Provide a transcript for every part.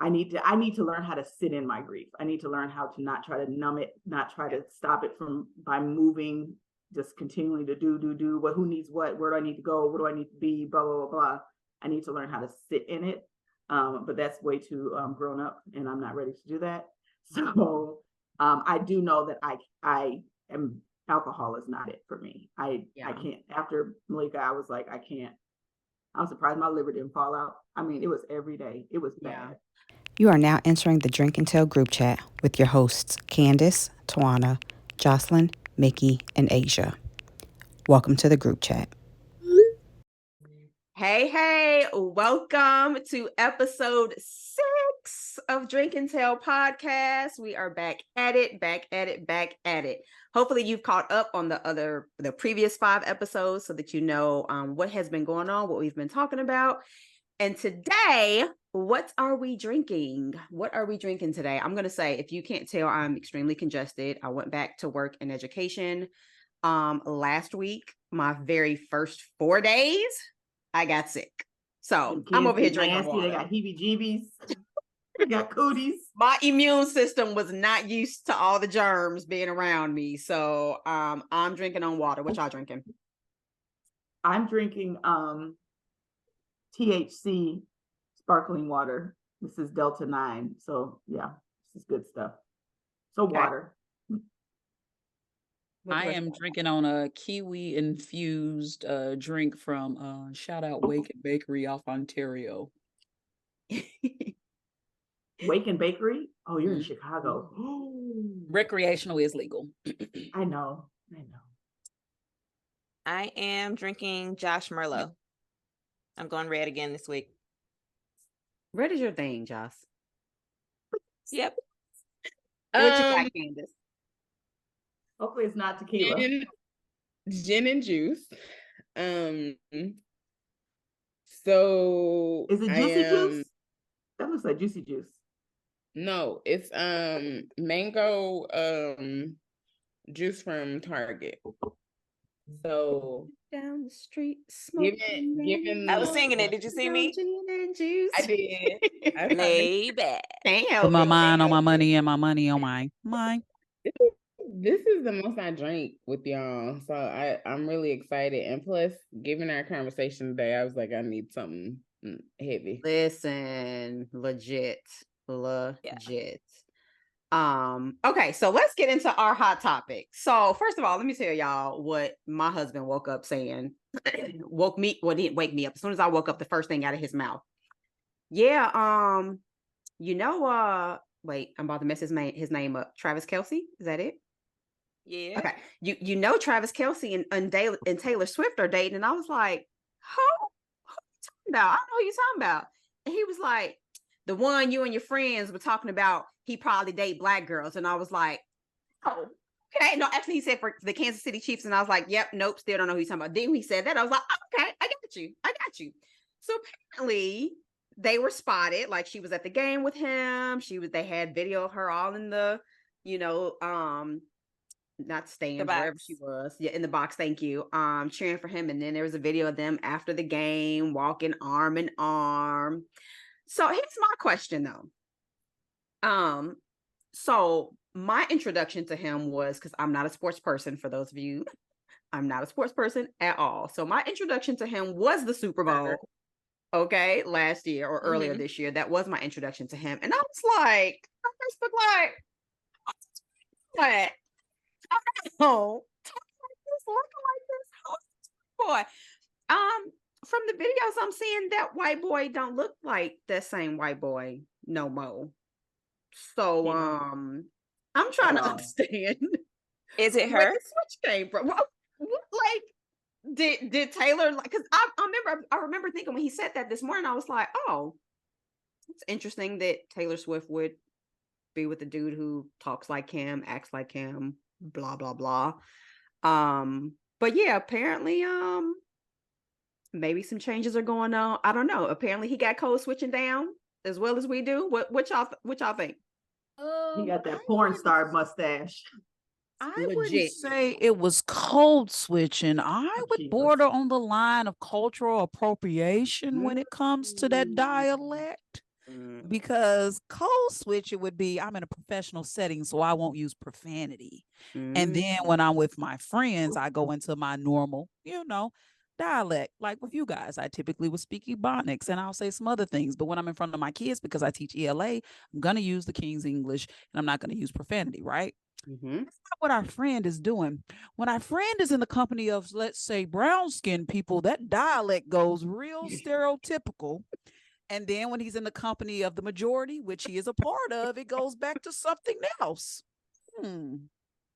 I need to learn how to sit in my grief. I need to learn how to not try to numb it, not try to stop it by moving, just continuing to do what, who needs what, where do I need to go, what do I need to be, blah, blah, blah, blah. I need to learn how to sit in it. But that's way too grown up, and I'm not ready to do that. So I do know that I am, alcohol is not it for me. I can't. After Malika, I was like, I can't. I'm surprised my liver didn't fall out. I mean, it was every day. It was bad. You are now entering the Drink and Tell group chat with your hosts, Candace, Tawana, Jocelyn, Micky, and Asia. Welcome to the group chat. Hey, welcome to episode 6 of Drink and Tell podcast. We are back at it. Hopefully you've caught up on the previous 5 episodes so that you know what has been going on, what we've been talking about. And today, what are we drinking? What are we drinking today? I'm going to say, if you can't tell, I'm extremely congested. I went back to work in education last week. My very first 4 days, I got sick. So I'm over here drinking water. They got heebie-jeebies. They got cooties. My immune system was not used to all the germs being around me. So I'm drinking on water. What y'all drinking? I'm drinking THC sparkling water. This is Delta 9. So yeah, this is good stuff. So okay. Water. I am drinking on a kiwi infused drink from shout out Wake and Bakery off Ontario. Wake and Bakery? Oh, you're in Chicago. Recreational is legal. I know. I am drinking Josh Merlot. I'm going red again this week. Red is your thing, Joss. Yep. What you got, Candace? Hopefully it's not tequila. Gin and juice. So is it juicy juice? That looks like juicy juice. No, it's mango juice from Target. So down the street, given I was singing it. Did you see me? I did. Lay back. Damn. Put my mind on my money and my money on mine. This is the most I drank with y'all, so I'm really excited. And plus, given our conversation today, I was like, I need something heavy. Listen, legit. Okay, so let's get into our hot topic. So first of all, let me tell y'all what my husband woke up saying. Didn't wake me up. As soon as I woke up, the first thing out of his mouth. Yeah, wait, I'm about to mess his name up. Travis Kelce, is that it? Yeah. Okay. You know Travis Kelce and Taylor Swift are dating, and I was like, who you talking about? I know who you're talking about. And he was like, the one you and your friends were talking about, he probably date black girls. And I was like, oh, okay. No, actually he said for the Kansas City Chiefs. And I was like, yep, nope, still don't know who he's talking about. Then he said that. I was like, okay, I got you. So apparently they were spotted, like she was at the game with him. They had video of her all in the, not stands, wherever she was. Yeah, in the box, thank you. Cheering for him. And then there was a video of them after the game, walking arm in arm. So here's my question though. So my introduction to him was, because I'm not a sports person, for those of you, I'm not a sports person at all. So my introduction to him was the Super Bowl, okay, last year or earlier this year. That was my introduction to him. And I was like, on Facebook, what? Oh, looking like this, boy. From the videos I'm seeing, that white boy don't look like that same white boy no more. So I'm trying to understand. Is it her? Where the switch came from? Like, did Taylor, like, because I remember thinking when he said that this morning, I was like, oh, it's interesting that Taylor Swift would be with a dude who talks like him, acts like him, blah blah blah. But yeah, apparently maybe some changes are going on. I don't know. Apparently he got code switching down as well as we do. What y'all think? He got that porn star mustache. I wouldn't say it was code switching. I would border on the line of cultural appropriation when it comes to that dialect. because code switch, it would be I'm in a professional setting, so I won't use profanity. And then when I'm with my friends, I go into my normal, dialect. Like with you guys, I typically would speak Ebonics and I'll say some other things. But when I'm in front of my kids, because I teach ELA, I'm going to use the King's English and I'm not going to use profanity, right? That's not what our friend is doing. When our friend is in the company of, let's say, brown skinned people, that dialect goes real stereotypical. And then when he's in the company of the majority, which he is a part of, it goes back to something else. That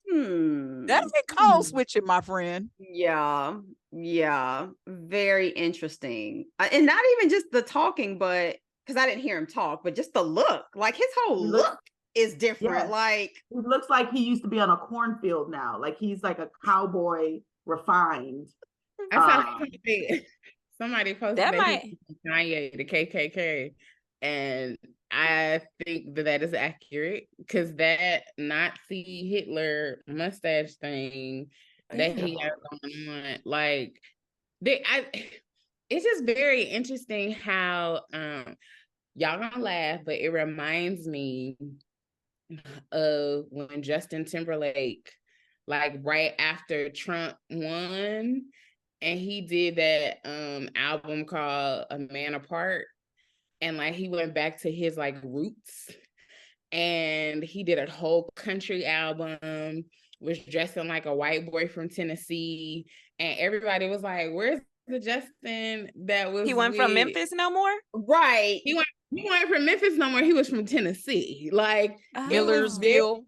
ain't code switching, my friend. Yeah, very interesting. And not even just the talking, but because I didn't hear him talk, but just the look. Like his whole look is different. Yes. Like it looks like he used to be on a cornfield now. Like he's like a cowboy refined. I saw somebody posted That that might- he Kanye, the KKK, and I think that is accurate because that Nazi Hitler mustache thing that he has going on, like it's just very interesting how y'all gonna laugh, but it reminds me of when Justin Timberlake, like right after Trump won, and he did that album called A Man Apart, and like he went back to his like roots, and he did a whole country album, was dressing like a white boy from Tennessee, and everybody was like, where's the Justin that was He went from Memphis no more? right. He went from Memphis no more. He was from Tennessee. Like Millersville.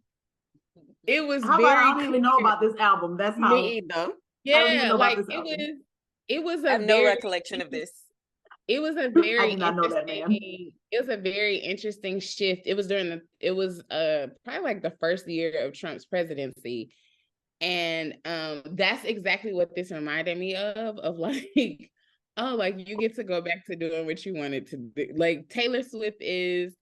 It was How very about I don't even know about this album? That's how. Me either. Yeah, like it was. It was I a have no very recollection of this. It was a very I did not know that, man. It was a very interesting shift. It was probably like the first year of Trump's presidency. And that's exactly what this reminded me of like, oh, like you get to go back to doing what you wanted to do. Like Taylor Swift is,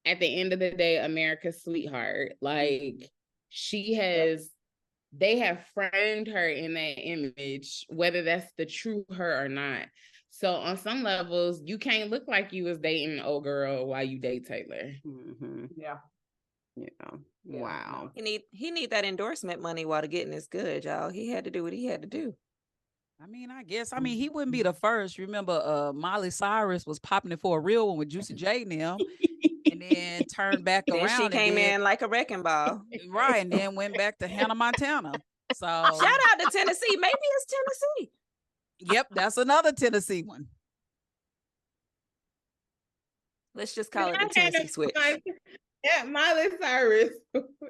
at the end of the day, America's sweetheart. Like they have framed her in that image, whether that's the true her or not. So on some levels, you can't look like you was dating an old girl while you date Taylor. Yeah. Wow. He need that endorsement money while the getting is good, y'all. He had to do what he had to do. I mean, I guess. I mean, he wouldn't be the first. Remember, Miley Cyrus was popping it for a real one with Juicy J and them, and then turned back Then around. she came in like a wrecking ball. Right, and then went back to Hannah Montana. So shout out to Tennessee. Maybe it's Tennessee. Yep, that's another Tennessee one. Let's just call it the Tennessee switch. Yeah, Miley Cyrus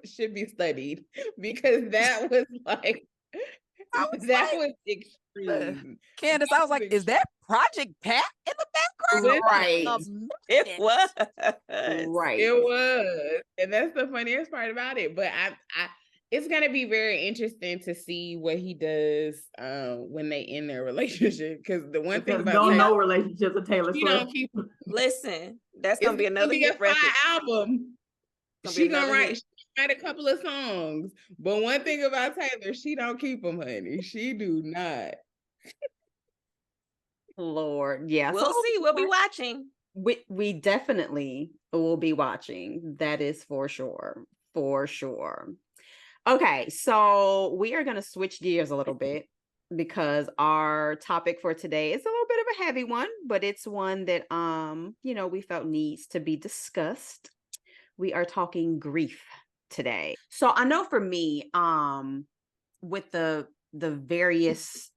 should be studied because that was like was extreme. Candace, I was like, is that Project Pat in the background? Right. It was. Right. It was. And that's the funniest part about it. But I it's gonna be very interesting to see what he does when they end their relationship. Because the one thing about no relationships with Taylor Swift. Listen, that's gonna be another hit record album. She gonna write a couple of songs, but one thing about Taylor, she don't keep them, honey. She do not. Lord, yeah. We'll see. We'll be watching. We definitely will be watching. That is for sure. For sure. Okay, so we are going to switch gears a little bit because our topic for today is a little bit of a heavy one, but it's one that we felt needs to be discussed. We are talking grief today. So I know for me, with the various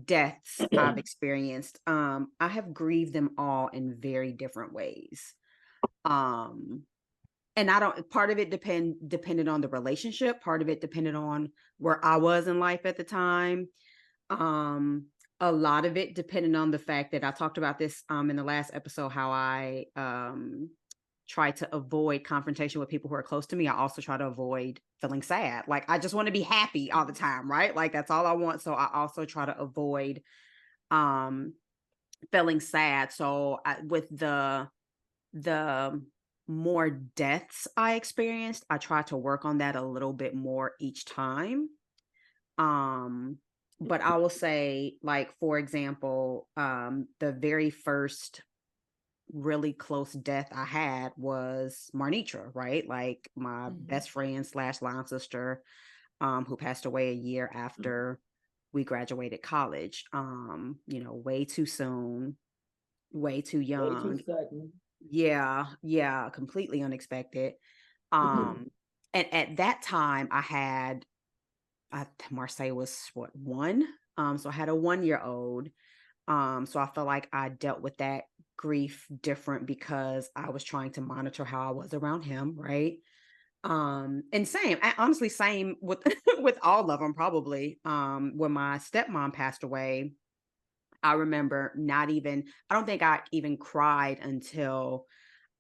deaths I've experienced, I have grieved them all in very different ways. And part of it depended on the relationship, part of it depended on where I was in life at the time. A lot of it depended on the fact that I talked about this in the last episode, how I try to avoid confrontation with people who are close to me. I also try to avoid feeling sad. Like I just want to be happy all the time, right? Like that's all I want. So I also try to avoid feeling sad. So with the more deaths I experienced, I try to work on that a little bit more each time. But I will say, like, for example, the very first really close death I had was Marnitra, right? Like my best friend / line sister, who passed away a year after we graduated college. Way too soon, way too young. Way too sudden. Yeah, completely unexpected. And at that time Marseille was what, 1? So I had a 1-year-old. So I felt like I dealt with that grief different because I was trying to monitor how I was around him, right? And honestly, same with with all of them probably. When my stepmom passed away, I remember I don't think I even cried until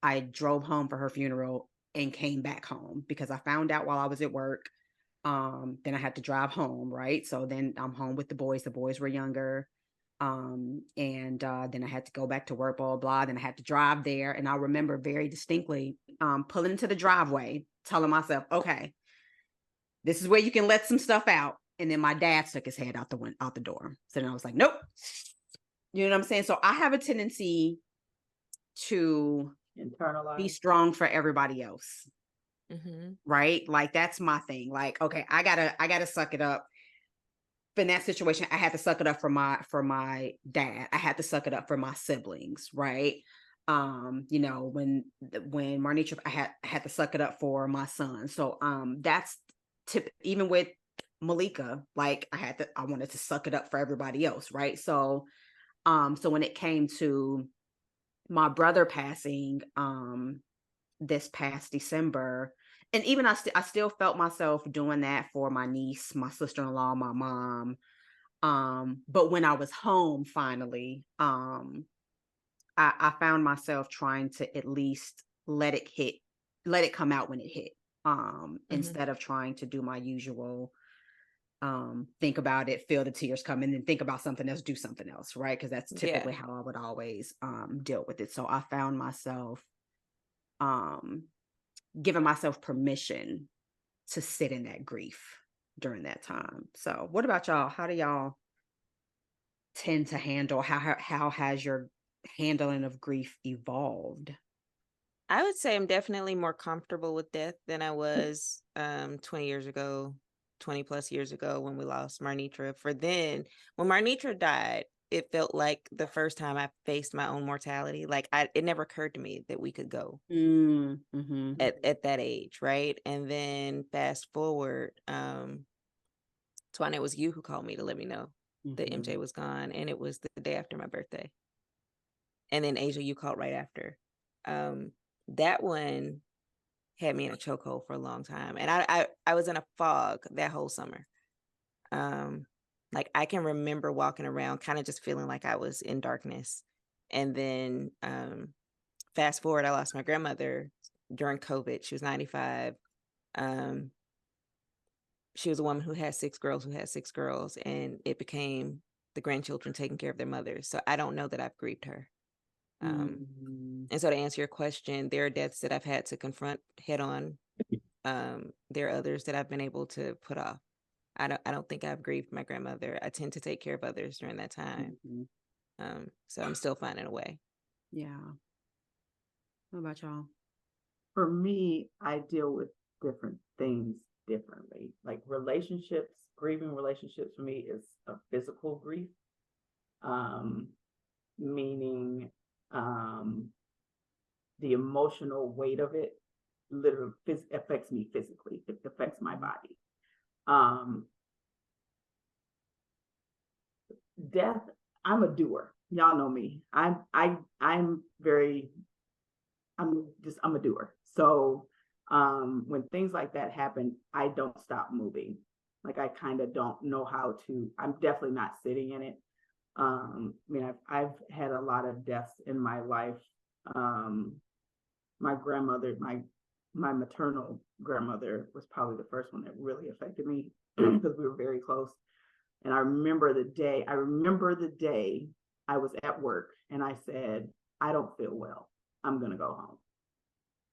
I drove home for her funeral and came back home, because I found out while I was at work. Then I had to drive home, right? So then I'm home with the boys. The boys were younger. Then I had to go back to work, blah, blah, blah. Then I had to drive there. And I remember very distinctly pulling into the driveway, telling myself, okay, this is where you can let some stuff out. And then my dad stuck his head out the door. So then I was like, nope. You know what I'm saying? So I have a tendency to Internalize. be strong for everybody else. Right? Like that's my thing. Like, okay, I gotta suck it up. But in that situation, I had to suck it up for my dad. I had to suck it up for my siblings, right? When Marnitra, I had to suck it up for my son. So that's even with Malika, like I wanted to suck it up for everybody else, right? So when it came to my brother passing this past December, and even I still felt myself doing that for my niece, my sister-in-law, my mom. But when I was home finally, I found myself trying to at least let it come out when it hit. Instead of trying to do my usual think about it, feel the tears come, and then think about something else, do something else, right? Because that's typically how I would always deal with it. So I found myself giving myself permission to sit in that grief during that time. So what about y'all? How do y'all tend to handle, how has your handling of grief evolved? I would say I'm definitely more comfortable with death than I was 20 years ago, 20 plus years ago when we lost Marnitra. When Marnitra died, it felt like the first time I faced my own mortality. Like it never occurred to me that we could go at that age, right? And then fast forward, Twana, it was you who called me to let me know that MJ was gone, and it was the day after my birthday. And then Asia, you called right after. That one had me in a chokehold for a long time, and I was in a fog that whole summer. Like I can remember walking around kind of just feeling like I was in darkness. And then fast forward, I lost my grandmother during COVID. She was 95. She was a woman who had 6 girls, and it became the grandchildren taking care of their mothers. So I don't know that I've grieved her. And so to answer your question, there are deaths that I've had to confront head on. There are others that I've been able to put off. I don't think I've grieved my grandmother. I tend to take care of others during that time. So I'm still finding a way. Yeah. What about y'all? For me, I deal with different things differently. Like grieving relationships for me is a physical grief. Meaning the emotional weight of it literally affects me physically. It affects my body. Death, I'm a doer. Y'all know me. I'm a doer. So when things like that happen, I don't stop moving. Like I kind of don't know how to. I'm definitely not sitting in it. I've had a lot of deaths in my life. My grandmother, my maternal grandmother was probably the first one that really affected me because we were very close. And I remember the day I was at work and I said, I don't feel well. I'm going to go home.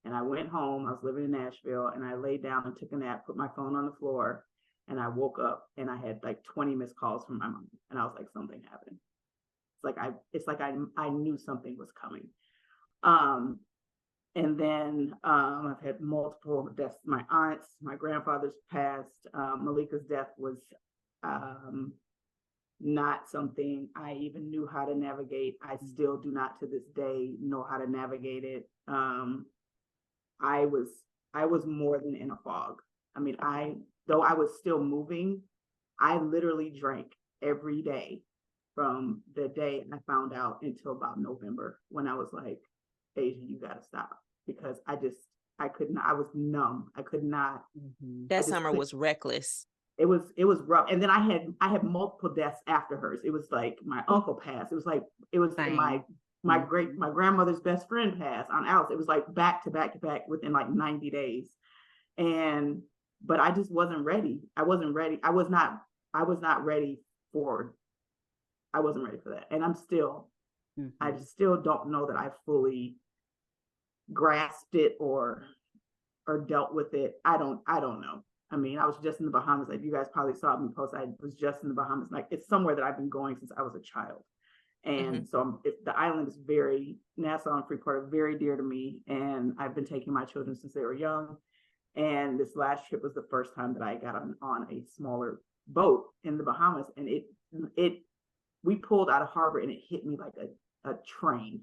And I went home. I was living in Nashville, and I laid down and took a nap, put my phone on the floor, and I woke up and I had like 20 missed calls from my mom. And I was like, something happened. It's like I knew something was coming. And then I've had multiple deaths. My aunts, my grandfather's passed. Malika's death was not something I even knew how to navigate. I still do not to this day know how to navigate it. I was more than in a fog. I mean, though I was still moving, I literally drank every day from the day I found out until about November, when I was like, Asia, you gotta stop, because I could not, I was numb. I could not. That summer was reckless. It was rough. And then I had multiple deaths after hers. It was like my uncle passed. It was like, it was my grandmother's best friend passed on Alice. It was like back to back to back within like 90 days. But I just wasn't ready. I wasn't ready. I wasn't ready for that. And I'm still, I just still don't know that I fully grasped it or dealt with it. I don't know. I mean, I was just in the Bahamas. Like, you guys probably saw me post. I was just in the Bahamas. Like, it's somewhere that I've been going since I was a child. And so the island is Nassau and Freeport are very dear to me. And I've been taking my children since they were young. And this last trip was the first time that I got on a smaller boat in the Bahamas. And we pulled out of harbor and it hit me like a train.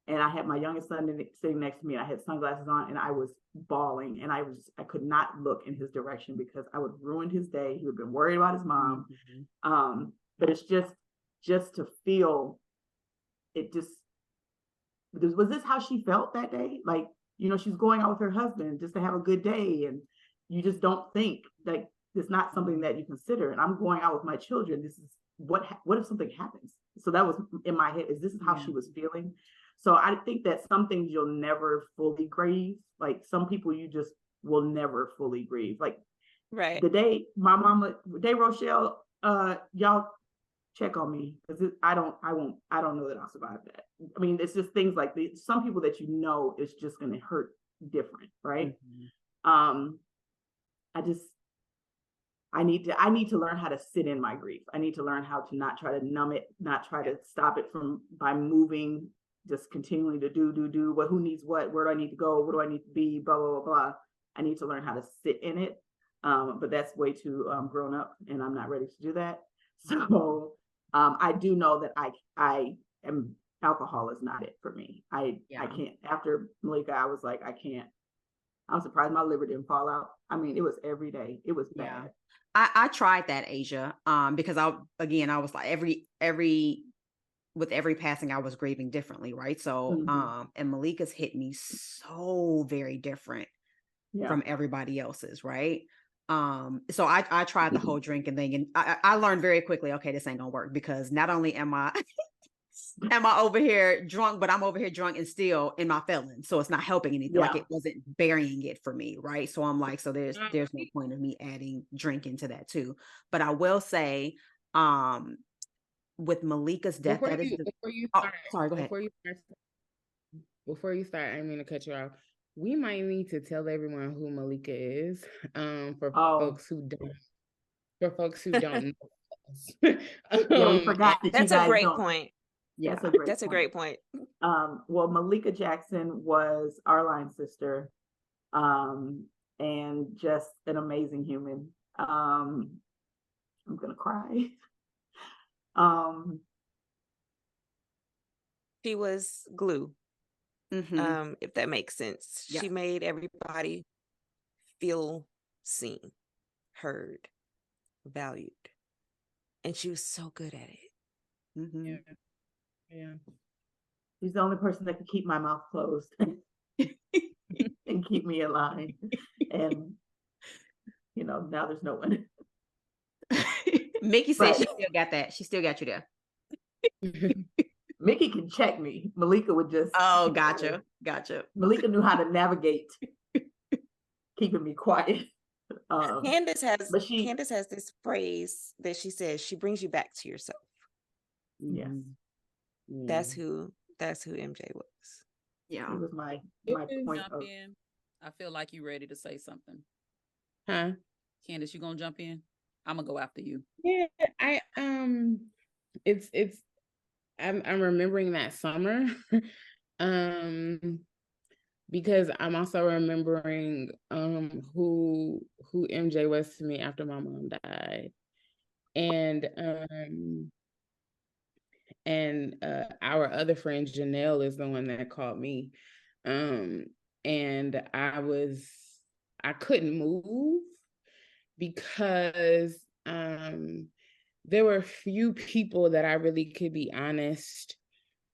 And I had my youngest son sitting next to me, and I had sunglasses on, and I was bawling, and I could not look in his direction because I would ruin his day. He would have been worried about his mom. But it's just to feel it. Was this how she felt that day? Like, she's going out with her husband just to have a good day, and you just don't think, like, it's not something that you consider. And I'm going out with my children. This is what if something happens? So that was in my head. This is how she was feeling. So I think that some things you'll never fully grieve. Like, some people you just will never fully grieve. Like, right. The day my mama, Rochelle, y'all check on me, because I don't know that I'll survive that. I mean, it's just things like some people that it's just going to hurt different, right? I need to learn how to sit in my grief. I need to learn how to not try to numb it, not try to stop it by moving, just continuing to do what, who needs what, where do I need to go, what do I need to be, blah, blah, blah, blah. I need to learn how to sit in it. But that's way too grown up, and I'm not ready to do that. So I do know that alcohol is not it for me. I can't. After Malika, I was like, I can't. I'm surprised my liver didn't fall out. I mean, it was every day. It was bad. I tried that, Asia, because I was like with every passing, I was grieving differently, right? So, and Malika's hit me so very different from everybody else's, right? So I tried the whole drinking thing, and I learned very quickly, okay, this ain't gonna work, because not only am I over here drunk, but I'm over here drunk and still in my feelings. So it's not helping anything. Like, it wasn't burying it for me, right? So I'm like, so there's no point of me adding drinking to that too. But I will say, with Malika's death, Before you start, sorry, go ahead. Before you start, I didn't mean to cut you off. We might need to tell everyone who Malika is, for folks who don't know. We forgot that. That's a great point. Yeah, that's a great point. Well, Malika Jackson was our line sister, and just an amazing human. I'm gonna cry. She was glue. If that makes sense. She made everybody feel seen, heard, valued, and she was so good at it. Yeah. She's the only person that could keep my mouth closed and keep me in line. And now there's no one. Micky said she still got that. She still got you there. Micky can check me. Malika would just. Oh, gotcha. Malika knew how to navigate keeping me quiet. Candace has this phrase that she says, she brings you back to yourself. Yes. That's who MJ was. Yeah. It was my point of. In. I feel like you're ready to say something. Huh? Candace, you gonna jump in? I'm gonna go after you. Yeah, I'm remembering that summer Because I'm also remembering who MJ was to me after my mom died. And our other friend Janelle is the one that called me. And I couldn't move because there were few people that I really could be honest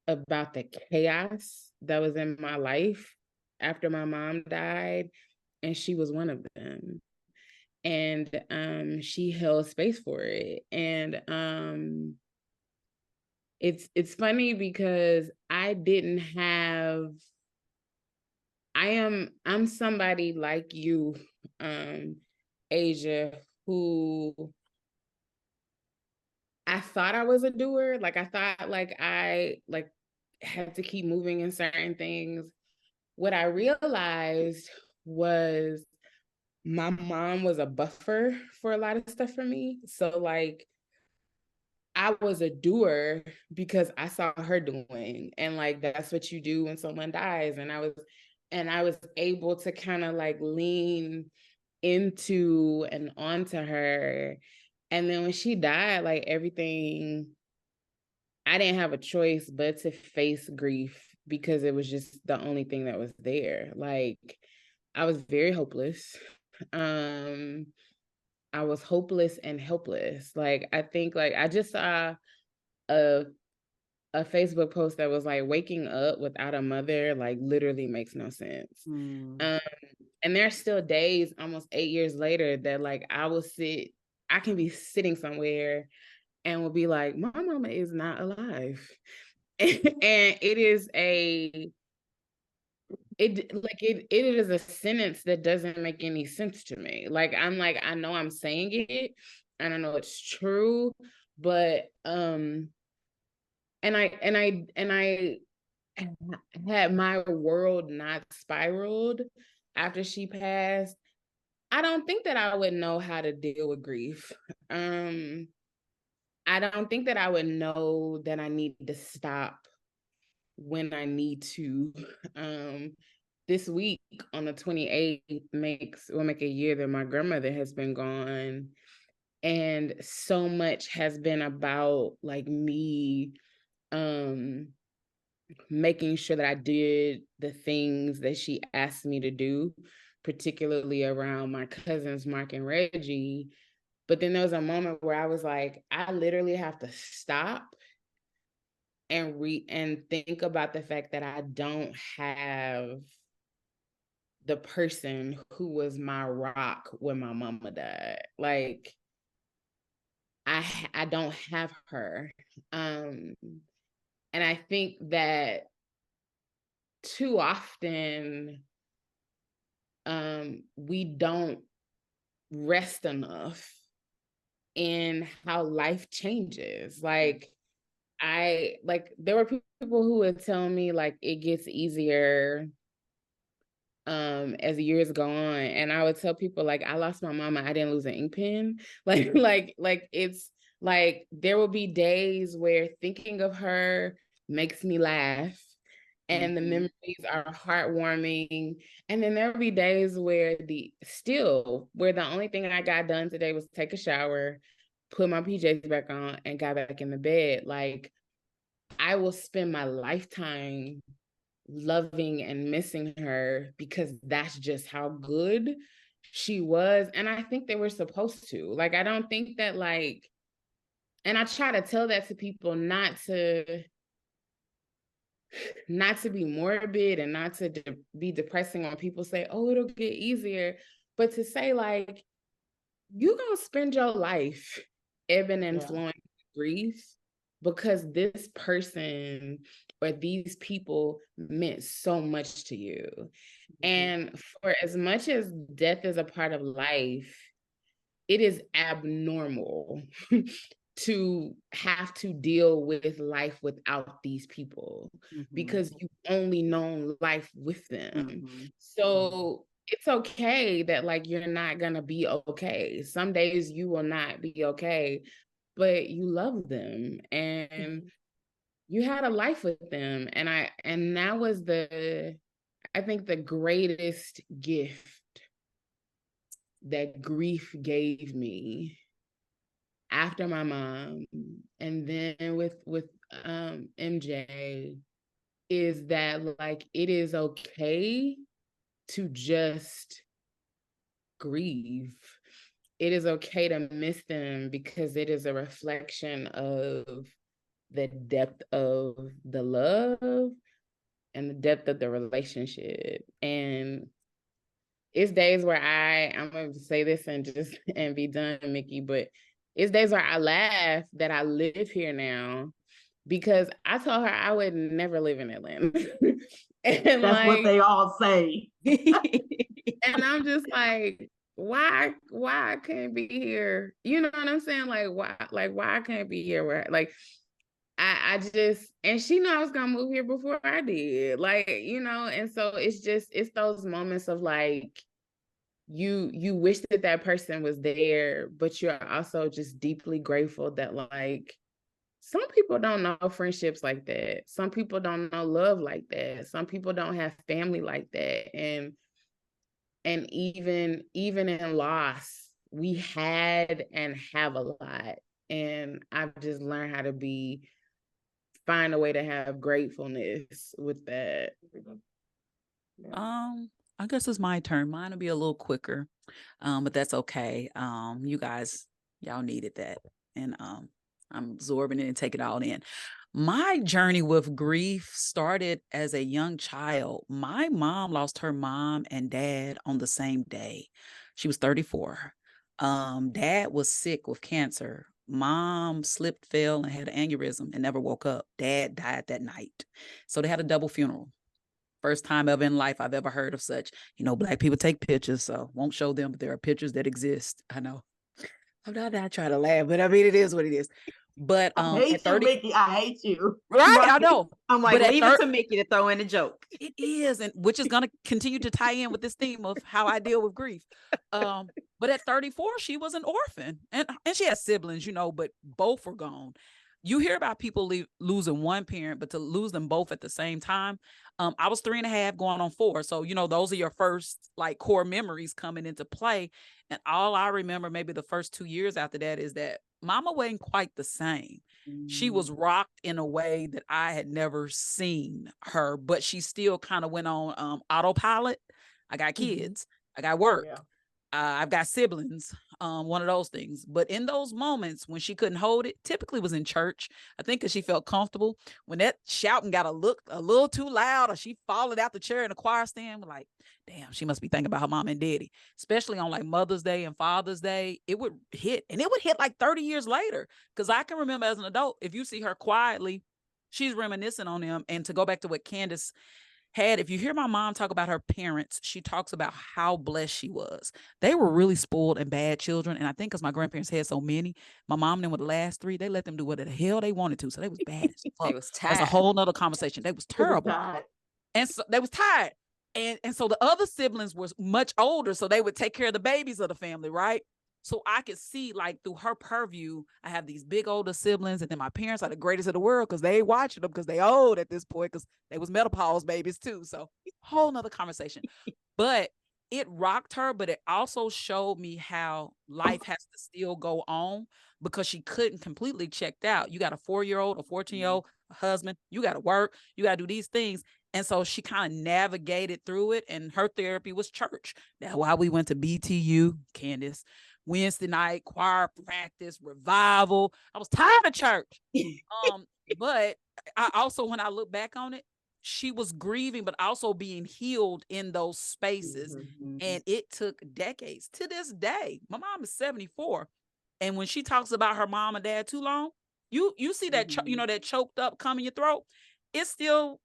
about the chaos that was in my life after my mom died, and she was one of them. And she held space for it. And it's funny because I'm somebody like you, Asia, who I thought I was a doer. Like I thought I had to keep moving in certain things. What I realized was my mom was a buffer for a lot of stuff for me. So like I was a doer because I saw her doing, and like that's what you do when someone dies. And I was able to kind of like lean into and onto her. And then when she died, like everything, I didn't have a choice but to face grief because it was just the only thing that was there. Like I was very hopeless. Um I was hopeless and helpless. Like I think like I just saw a Facebook post that was like waking up without a mother like literally makes no sense. Um and there's still days almost 8 years later that like I can be sitting somewhere and will be like, my mama is not alive. And it is a sentence that doesn't make any sense to me. Like I'm like, I know I'm saying it and I know it's true, but and I had my world not spiraled after she passed, I don't think that I would know how to deal with grief. I don't think that I would know that I need to stop when I need to. This week on the 28th will make a year that my grandmother has been gone. And so much has been about like me making sure that I did the things that she asked me to do, particularly around my cousins, Mark and Reggie. But then there was a moment where I was like, I literally have to stop and think about the fact that I don't have the person who was my rock when my mama died. Like I don't have her. And I think that too often we don't rest enough in how life changes. Like there were people who would tell me like it gets easier as the years go on, and I would tell people like I lost my mama, I didn't lose an ink pen. Like it's like there will be days where thinking of her makes me laugh and the memories are heartwarming, and then there'll be days where the only thing I got done today was take a shower, put my PJs back on, and got back in the bed. Like I will spend my lifetime loving and missing her because that's just how good she was. And I think they were supposed to. Like, I don't think that like, and I try to tell that to people not to be morbid and not to be depressing when people say, oh, it'll get easier, but to say like, you're going to spend your life ebbing and flowing grief because this person or these people meant so much to you. And for as much as death is a part of life, it is abnormal to have to deal with life without these people because you've only known life with them. So it's okay that like you're not gonna be okay. Some days you will not be okay, but you love them. And you had a life with them. And that was I think the greatest gift that grief gave me after my mom, and then with MJ, is that like it is okay to just grieve. It is okay to miss them because it is a reflection of the depth of the love and the depth of the relationship. And it's days where I'm going to say this and just and be done, Micky, but it's days where I laugh that I live here now because I told her I would never live in Atlanta. And that's what they all say. And I'm just like, why I can't be here? You know what I'm saying? Why I can't be here? Where like I just, and she knew I was gonna move here before I did. Like, and so it's those moments of like you wish that person was there, but you're also just deeply grateful that like some people don't know friendships like that. Some people don't know love like that. Some people don't have family like that. And even in loss, we had and have a lot. And I've just learned how to find a way to have gratefulness with that. I guess it's my turn. Mine will be a little quicker, but that's okay. You guys, y'all needed that, and I'm absorbing it and taking it all in. My journey with grief started as a young child. My mom lost her mom and dad on the same day. She was 34. Dad was sick with cancer. Mom slipped, fell, and had an aneurysm and never woke up. Dad died that night. So they had a double funeral. First time ever in life I've ever heard of such. Black people take pictures, so won't show them, but there are pictures that exist. I know. I'm not trying to laugh, but I mean, it is what it is. But I hate at 30, you, Micky. I hate you. right? I know. I'm like, But leave it to Micky to throw in a joke. it is, and which is going to continue to tie in with this theme of how I deal with grief. But at 34, she was an orphan, and she had siblings, but both were gone. You hear about people losing one parent, but to lose them both at the same time. I was 3.5 going on 4. So, those are your first like core memories coming into play. And all I remember maybe the first 2 years after that is that mama wasn't quite the same. She was rocked in a way that I had never seen her, but she still kind of went on autopilot. I got kids, I got work, Yeah. I've got siblings, one of those things. But in those moments when she couldn't hold it, typically was in church. I think because she felt comfortable. When that shouting got a little too loud, or she followed out the chair in the choir stand, we're like, damn, she must be thinking about her mom and daddy. Especially on like Mother's Day and Father's Day, it would hit. And it would hit like 30 years later. Because I can remember as an adult, if you see her quietly, she's reminiscing on them. And to go back to what Candace had, if you hear my mom talk about her parents, she talks about how blessed she was. They were really spoiled and bad children. And I think because my grandparents had so many, my mom and them were the last 3, they let them do whatever the hell they wanted to. So they was bad as fuck. They was tired. That's a whole nother conversation. They was terrible. And so they was tired. And so the other siblings were much older. So they would take care of the babies of the family, right? So I could see like through her purview, I have these big older siblings, and then my parents are the greatest of the world because they watching them because they old at this point because they was menopause babies too. So whole nother conversation. But it rocked her, but it also showed me how life has to still go on because she couldn't completely checked out. You got a 4-year-old, a 14-year-old, a husband, you got to work, you got to do these things. And so she kind of navigated through it, and her therapy was church. That's why we went to BTU, Candace. Wednesday night, choir practice, revival. I was tired of church. But I also, when I look back on it, she was grieving, but also being healed in those spaces. And it took decades. To this day, my mom is 74. And when she talks about her mom and dad too long, you see that, that choked up come in your throat. It's still,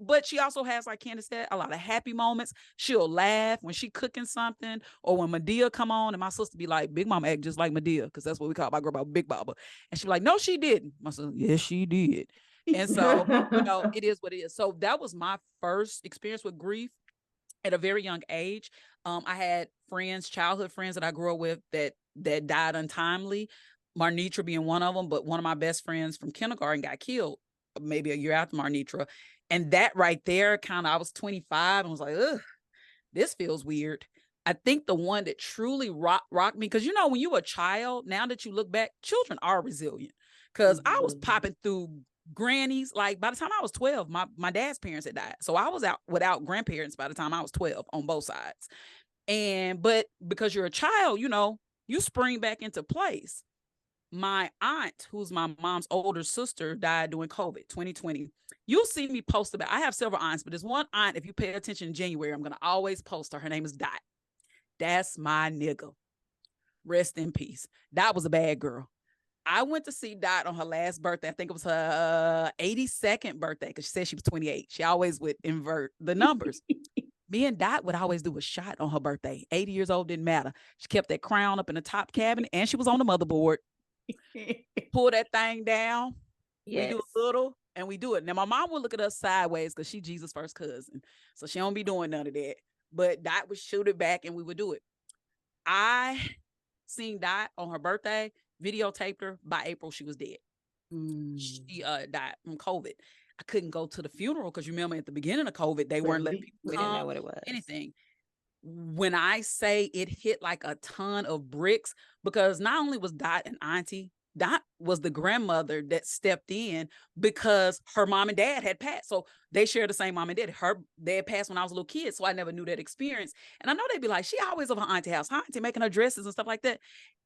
but she also has, like Candace said, a lot of happy moments. She'll laugh when she cooking something, or when Medea come on, and my sister be like, Big Mama act just like Medea, because that's what we call my grandma, Big Baba. And she be like, no, she didn't. My sister, yes, she did. And so, it is what it is. So that was my first experience with grief at a very young age. I had friends, childhood friends that I grew up with that died untimely. Marnitra being one of them, but one of my best friends from kindergarten got killed maybe a year after Marnitra. And that right there, kind of, I was 25 and was like, ugh, this feels weird. I think the one that truly rocked me, because, you know, when you were a child, now that you look back, children are resilient. Because I was popping through grannies. Like, by the time I was 12, my dad's parents had died. So I was out without grandparents by the time I was 12 on both sides. But because you're a child, you know, you spring back into place. My aunt, who's my mom's older sister, died during COVID 2020. You'll see me post about, I have several aunts, but there's one aunt, if you pay attention in January, I'm going to always post her. Her name is Dot. That's my nigga. Rest in peace. Dot was a bad girl. I went to see Dot on her last birthday. I think it was her 82nd birthday, because she said she was 28. She always would invert the numbers. Me and Dot would always do a shot on her birthday. 80 years old, didn't matter. She kept that crown up in the top cabinet, and she was on the motherboard. Pull that thing down. Yes. We do a little, and we do it. Now, my mom would look at us sideways because she's Jesus' first cousin. So she don't be doing none of that. But Dot would shoot it back, and we would do it. I seen Dot on her birthday, videotaped her. By April, she was dead. She died from COVID. I couldn't go to the funeral because, remember, at the beginning of COVID, they weren't letting people we come, didn't know what it was. Anything. When I say it hit like a ton of bricks, because not only was Dot an auntie, Dot was the grandmother that stepped in because her mom and dad had passed. So they shared the same mom and dad. Her dad passed when I was a little kid, so I never knew that experience. And I know they'd be like, she always over her auntie house, her auntie making her dresses and stuff like that.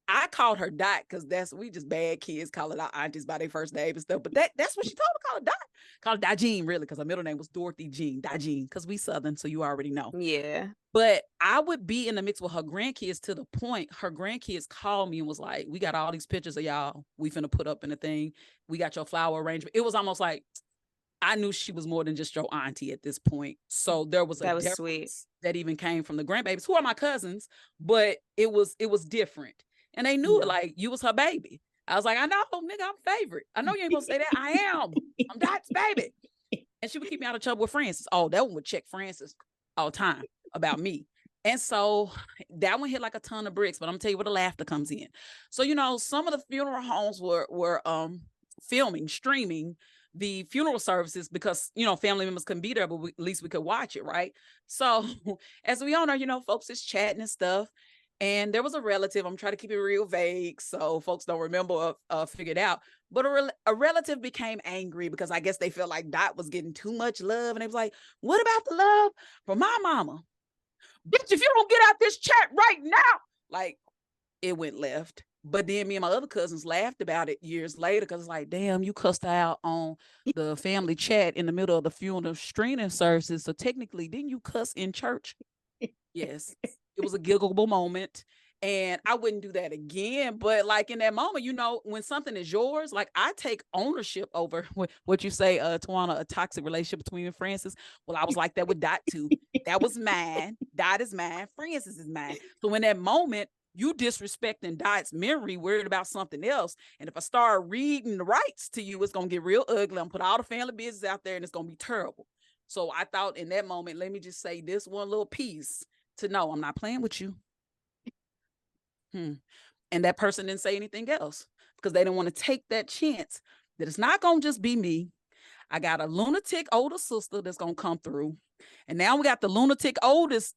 I called her Dot because we just bad kids calling our aunties by their first name and stuff. But that's what she told me, call her Dot. Call her Dot Jean, really, because her middle name was Dorothy Jean, Dot Jean, because we Southern, so you already know. Yeah. But I would be in the mix with her grandkids to the point her grandkids called me and was like, we got all these pictures of y'all. We finna put up in the thing. We got your flower arrangement. It was almost like I knew she was more than just your auntie at this point. So there was a difference sweet. That even came from the grandbabies, who are my cousins, but it was different. And they knew it, like, you was her baby. I was like, I know, nigga, I'm favorite. I know you ain't gonna say that. I am. I'm Dot's baby. And she would keep me out of trouble with Francis. Oh, that one would check Francis all the time about me. And so that one hit like a ton of bricks, but I'm gonna tell you where the laughter comes in. So, you know, some of the funeral homes were streaming the funeral services because, you know, family members couldn't be there, but at least we could watch it, right? So as we all know, you know, folks is chatting and stuff. And there was a relative, I'm trying to keep it real vague so folks don't remember figured out, but a relative became angry because I guess they felt like Dot was getting too much love. And they was like, what about the love for my mama? Bitch, if you don't get out this chat right now, like, it went left. But then me and my other cousins laughed about it years later because it's like, damn, you cussed out on the family chat in the middle of the funeral streaming services. So technically, didn't you cuss in church? Yes. It was a giggleable moment. And I wouldn't do that again. But like in that moment, you know, when something is yours, like I take ownership over what you say, Tawana, a toxic relationship between you and Francis. Well, I was like that with Dot too. That was mine. Dot is mine. Francis is mine. So in that moment, you disrespecting Dot's memory, worried about something else. And if I start reading the rights to you, it's going to get real ugly. I'm put all the family business out there and it's going to be terrible. So I thought in that moment, let me just say this one little piece to know I'm not playing with you. And that person didn't say anything else because they didn't want to take that chance that it's not going to just be me. I got a lunatic older sister that's going to come through. And now we got the lunatic oldest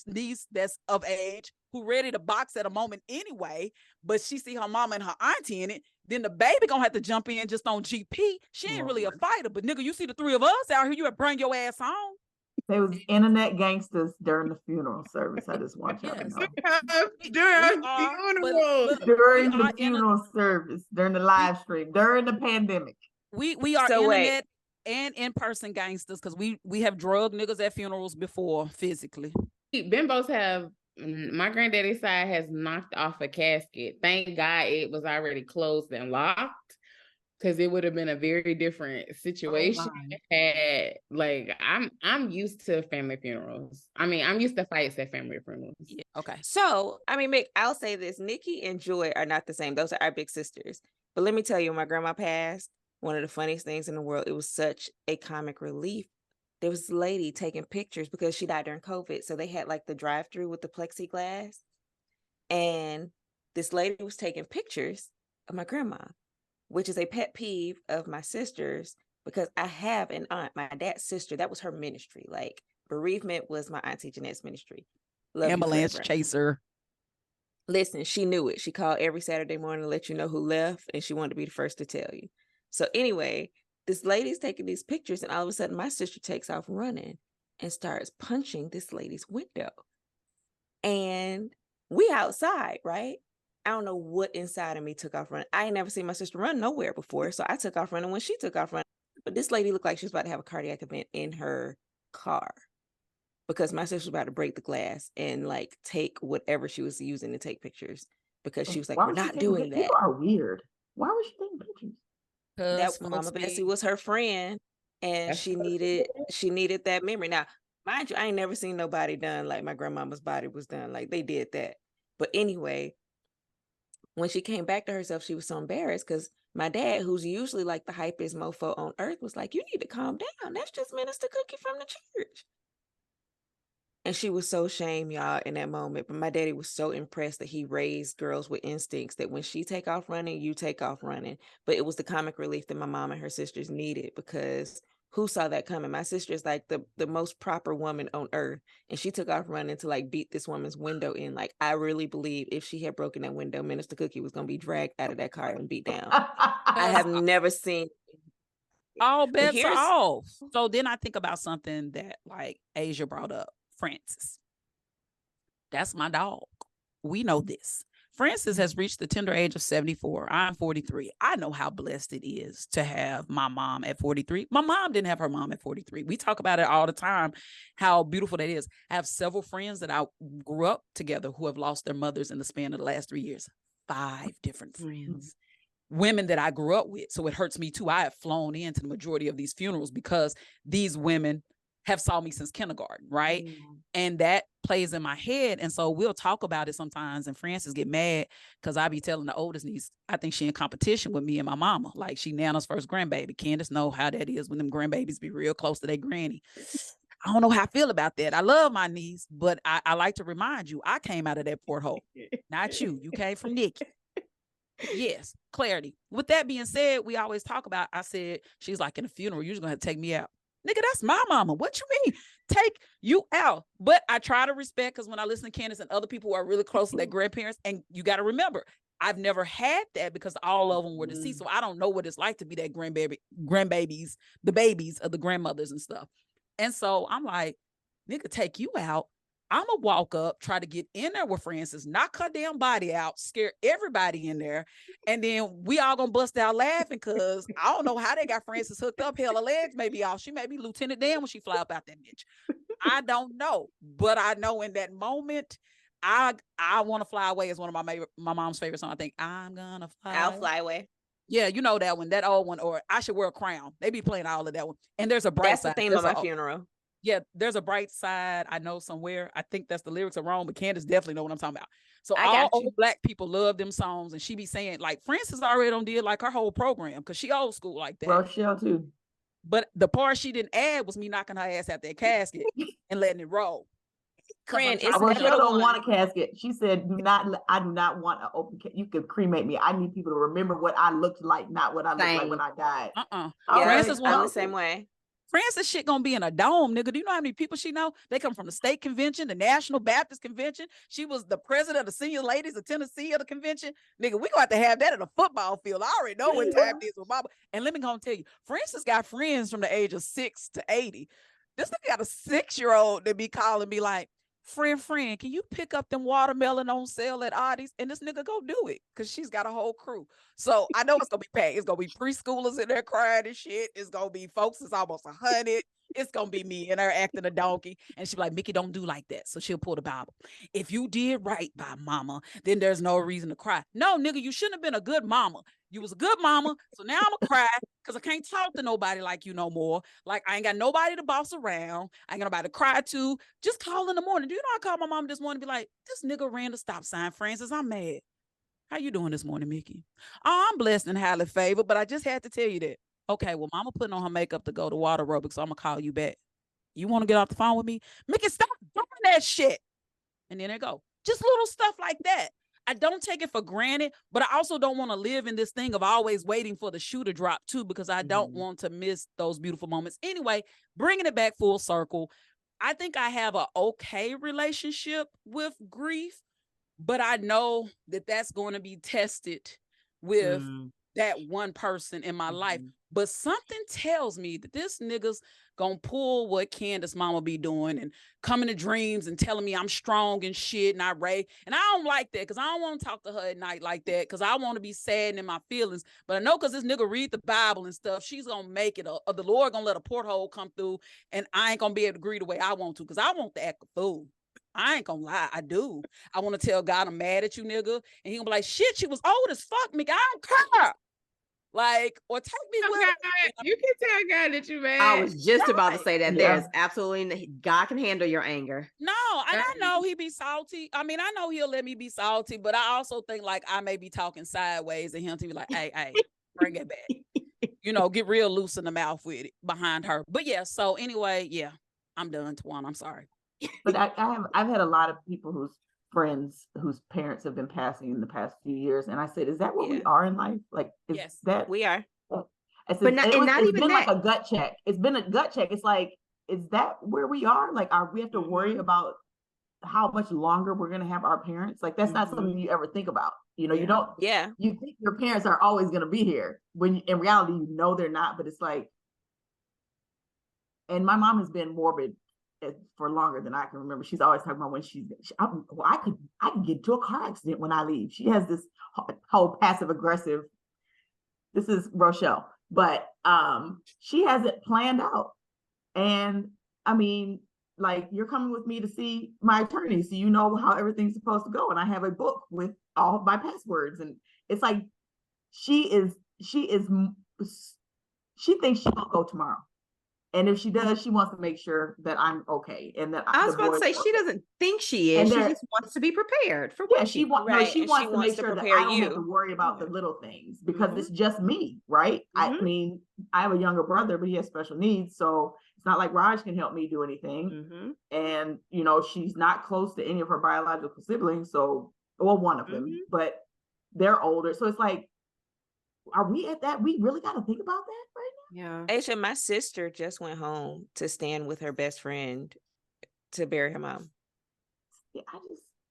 niece that's of age who ready to box at a moment anyway, but she see her mama and her auntie in it. Then the baby going to have to jump in just on GP. She ain't really a fighter, but nigga, you see the three of us out here, you better bring your ass home. They was internet gangsters during the funeral service. I just want y'all to know. During the funeral service, during the live stream, during the pandemic. We are internet and in-person gangsters because we have drug niggas at funerals before physically. Bimbos have, my granddaddy's side has knocked off a casket. Thank God it was already closed and locked, because it would have been a very different situation. I'm used to family funerals. I mean, I'm used to fights at family funerals. Yeah, okay. So, I mean, Mick, I'll say this. Nikki and Joy are not the same. Those are our big sisters. But let me tell you, when my grandma passed, one of the funniest things in the world, it was such a comic relief. There was this lady taking pictures because she died during COVID. So they had like the drive-through with the plexiglass. And this lady was taking pictures of my grandma, which is a pet peeve of my sister's. because I have an aunt, my dad's sister, that was her ministry. Like bereavement was my auntie Jeanette's ministry. Love Ambulance you forever. chaser. Listen, she knew it. She called every Saturday morning to let you know who left, and she wanted to be the first to tell you. So anyway, this lady's taking these pictures, and all of a sudden my sister takes off running and starts punching this lady's window. And we outside, right? I don't know what inside of me took off running. I ain't never seen my sister run nowhere before. So I took off running when she took off running. But this lady looked like she was about to have a cardiac event in her car, because my sister was about to break the glass and like take whatever she was using to take pictures, because she was like, Why we're was she not taking doing that. People are weird. Why was she taking pictures? That Mama Bessie was her friend, and she needed that memory. Now, mind you, I ain't never seen nobody done like my grandmama's body was done. Like they did that. But anyway, when she came back to herself, she was so embarrassed because my dad, who's usually like the hypest mofo on earth, was like, you need to calm down. That's just Minister Cookie from the church. And she was so ashamed, y'all, in that moment. But my daddy was so impressed that he raised girls with instincts that when she take off running, you take off running. But it was the comic relief that my mom and her sisters needed, because who saw that coming? My sister is like the most proper woman on earth. And she took off running to like beat this woman's window in. Like, I really believe if she had broken that window, Minister Cookie was going to be dragged out of that car and beat down. I have never seen. All bets are off. So then I think about something that like Asia brought up. Francis. That's my dog. We know this. Francis has reached the tender age of 74. I'm 43. I know how blessed it is to have my mom at 43. My mom didn't have her mom at 43. We talk about it all the time, how beautiful that is. I have several friends that I grew up together who have lost their mothers in the span of the last 3 years. 5 different friends. Women that I grew up with. So it hurts me too. I have flown into the majority of these funerals because these women have saw me since kindergarten, right? And that plays in my head. And so we'll talk about it sometimes, and Frances get mad because I be telling the oldest niece, I think she in competition with me and my mama. Like she Nana's first grandbaby. Candace know how that is when them grandbabies be real close to their granny. I don't know how I feel about that. I love my niece, but I like to remind you, I came out of that porthole. Not you. You came from Nikki. Yes, clarity. With that being said, we always talk about, I said, she's like, in a funeral, you're just going to take me out. Nigga, that's my mama. What you mean? Take you out. But I try to respect, because when I listen to Candace and other people who are really close to their grandparents, and you got to remember, I've never had that because all of them were deceased. So I don't know what it's like to be that grandbabies, the babies of the grandmothers and stuff. And so I'm like, nigga, take you out. I'm going to walk up, try to get in there with Frances, knock her damn body out, scare everybody in there. And then we all going to bust out laughing because I don't know how they got Frances hooked up. Hell, her legs may be off. She may be Lieutenant Dan when she fly up out that bitch. I don't know. But I know in that moment, I Want to Fly Away is one of my mom's favorite songs. I think I'm going to fly. I'll fly away. Yeah, you know that one, that old one, or I Should Wear a Crown. They be playing all of that one. And there's a bright That's side. the theme of my funeral. Yeah, there's a bright side. I know somewhere. I think that's the lyrics are wrong, but Candace definitely know what I'm talking about. So all old Black people love them songs, and she be saying, like, Frances already done did like her whole program because she old school like that. Rochelle too. But the part she didn't add was me knocking her ass out that casket and letting it roll. Friend, Rochelle don't want a casket. She said, I do not want an open casket. You could cremate me. I need people to remember what I looked like, not what I looked like when I died. Yeah, Frances, I'm the same way. Frances shit gonna be in a dome, nigga. Do you know how many people she know? They come from the state convention, the National Baptist Convention. She was the president of the Senior Ladies of Tennessee of the convention. Nigga, we gonna have that at a football field. I already know what time it is with Mama. And let me go and tell you, Frances got friends from the age of 6 to 80. This nigga got a 6-year-old that be calling me like, friend, can you pick up them watermelon on sale at Audie's? And this nigga go do it because she's got a whole crew. So I know it's gonna be packed. It's gonna be preschoolers in there crying and shit. It's gonna be folks that's almost 100. It's gonna be me and her acting a donkey. And she be like, Mickey, don't do like that. So she'll pull the Bible. If you did right by mama, then there's no reason to cry. No, nigga, you shouldn't have been a good mama. You was a good mama. So now I'm gonna cry because I can't talk to nobody like you no more. Like I ain't got nobody to boss around. I ain't got nobody to cry to. Just call in the morning. Do you know I called my mom this morning and be like, this nigga ran the stop sign, Frances. I'm mad. How you doing this morning, Mickey? Oh, I'm blessed and highly favored, but I just had to tell you that. Okay, well, mama putting on her makeup to go to water aerobics, so I'm gonna call you back. You want to get off the phone with me? Mickey, stop doing that shit. And then there go. Just little stuff like that. I don't take it for granted, but I also don't want to live in this thing of always waiting for the shoe to drop too, because I don't want to miss those beautiful moments. Anyway, bringing it back full circle, I think I have an okay relationship with grief, but I know that that's going to be tested with that one person in my life. But something tells me that this nigga's gonna pull what Candace mama be doing and coming to dreams and telling me I'm strong and shit and I Ray. And I don't like that, because I don't want to talk to her at night like that, because I want to be sad and in my feelings. But I know because this nigga read the Bible and stuff, she's gonna make it, or the Lord gonna let a porthole come through, and I ain't gonna be able to agree the way I want to, because I want to act a fool. I ain't gonna lie, I do. I want to tell God I'm mad at you, nigga. And he gonna be like, shit, she was old as fuck, nigga. I don't care. Like, or take me with God, you can tell God that you mad. I was just about to say that. Yeah. There's absolutely God can handle your anger. No, and I know he be salty. I mean, I know he'll let me be salty, but I also think like I may be talking sideways and him to be like, hey, bring it back. You know, get real loose in the mouth with it behind her. But yeah, so anyway, yeah, I'm done, Twan. I'm sorry. But I've had a lot of people whose friends whose parents have been passing in the past few years, and I said, "Is that what we are in life? Like, is Yes, that We are. I said, But not- and not it's even been that. like a gut check. It's been a gut check. It's like, is that where we are? Like, are we have to worry about how much longer we're gonna have our parents? Like, that's not something you ever think about. You know, you don't. Yeah. You think your parents are always gonna be here when in reality you know they're not. But it's like, and my mom has been morbid for longer than I can remember. She's always talking about when I could get into a car accident when I leave. She has this whole passive aggressive. This is Rochelle, but she has it planned out. And I mean, like, you're coming with me to see my attorney, so you know how everything's supposed to go. And I have a book with all my passwords, and it's like she thinks she will go tomorrow. And if she does, she wants to make sure that I'm okay. And that I was about to say she doesn't think she is. She just wants to be prepared for yeah, what she wants Right, she and wants she to wants make to sure that prepare I don't have to you. worry about the little things, because it's just me, right? I mean, I have a younger brother, but he has special needs, so it's not like Raj can help me do anything. And you know, she's not close to any of her biological siblings, so, well, one of them, but they're older, so it's like, are we at that? We really got to think about that right Yeah. Aisha, my sister just went home to stand with her best friend to bury her mom. now. Yeah,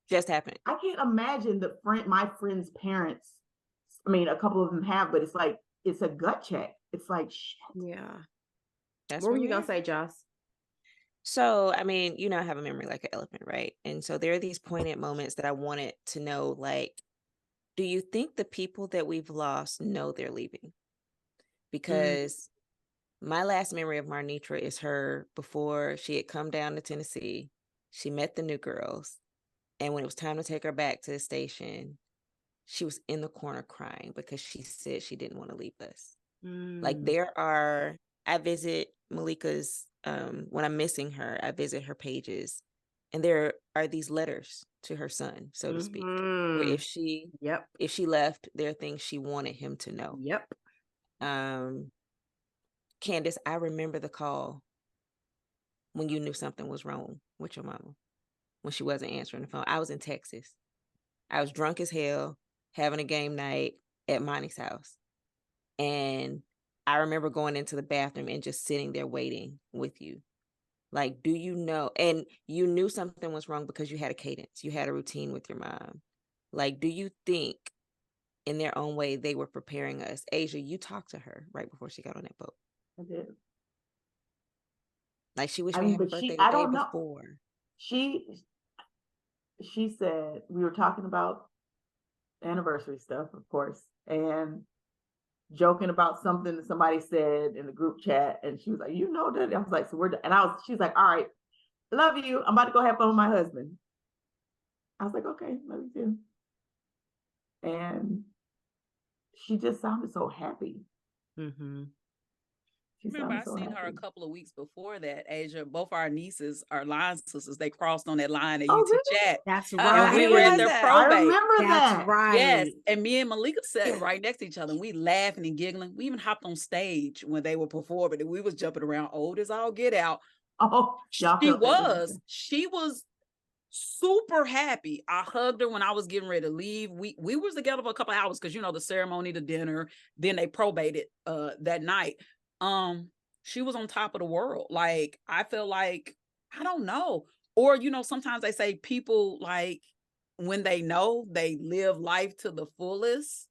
Just happened. I can't imagine my friend's parents. I mean, a couple of them have, but it's like, it's a gut check. It's like, shit. Yeah. That's What were where you we gonna are. say, Joss? So, I mean, you know, I have a memory like an elephant, right? And so there are these poignant moments that I wanted to know, like, do you think the people that we've lost know they're leaving? Because my last memory of Marnitra is her before she had come down to Tennessee. She met the new girls. And when it was time to take her back to the station, she was in the corner crying because she said she didn't want to leave us. Like, I visit Malika's, when I'm missing her, I visit her pages. And there are these letters to her son, so to speak, where if she left, there are things she wanted him to know. Candace, I remember the call when you knew something was wrong with your mama, when she wasn't answering the phone. I was in Texas. I was drunk as hell, having a game night at Monty's house. And I remember going into the bathroom and just sitting there waiting with you. Like, do you know? And you knew something was wrong because you had a cadence. You had a routine with your mom. Like, do you think in their own way they were preparing us? Asia, you talked to her right before she got on that boat. I did. Like, she wished me happy birthday the I day don't know. before. She said, we were talking about anniversary stuff, of course, and joking about something that somebody said in the group chat, and she was like, you know that? I was like, so we're done. And she's like, all right, love you. I'm about to go have fun with my husband. I was like, okay, love you too. And she just sounded so happy. Remember, I seen her a couple of weeks before that, Asia. Both our nieces are line sisters. They crossed on that line at UT Chat. That's And right. we were in their probate. I remember That's that. right. Yes. And me and Malika sat right next to each other. And we laughing and giggling. We even hopped on stage when they were performing. And we was jumping around old as all get out. Oh, y'all She felt that, was super happy. I hugged her when I was getting ready to leave. We was together for a couple of hours because, you know, the ceremony, the dinner, then they probated that night. She was on top of the world. Like, I feel like, I don't know. Or, you know, sometimes they say people, like, when they know, they live life to the fullest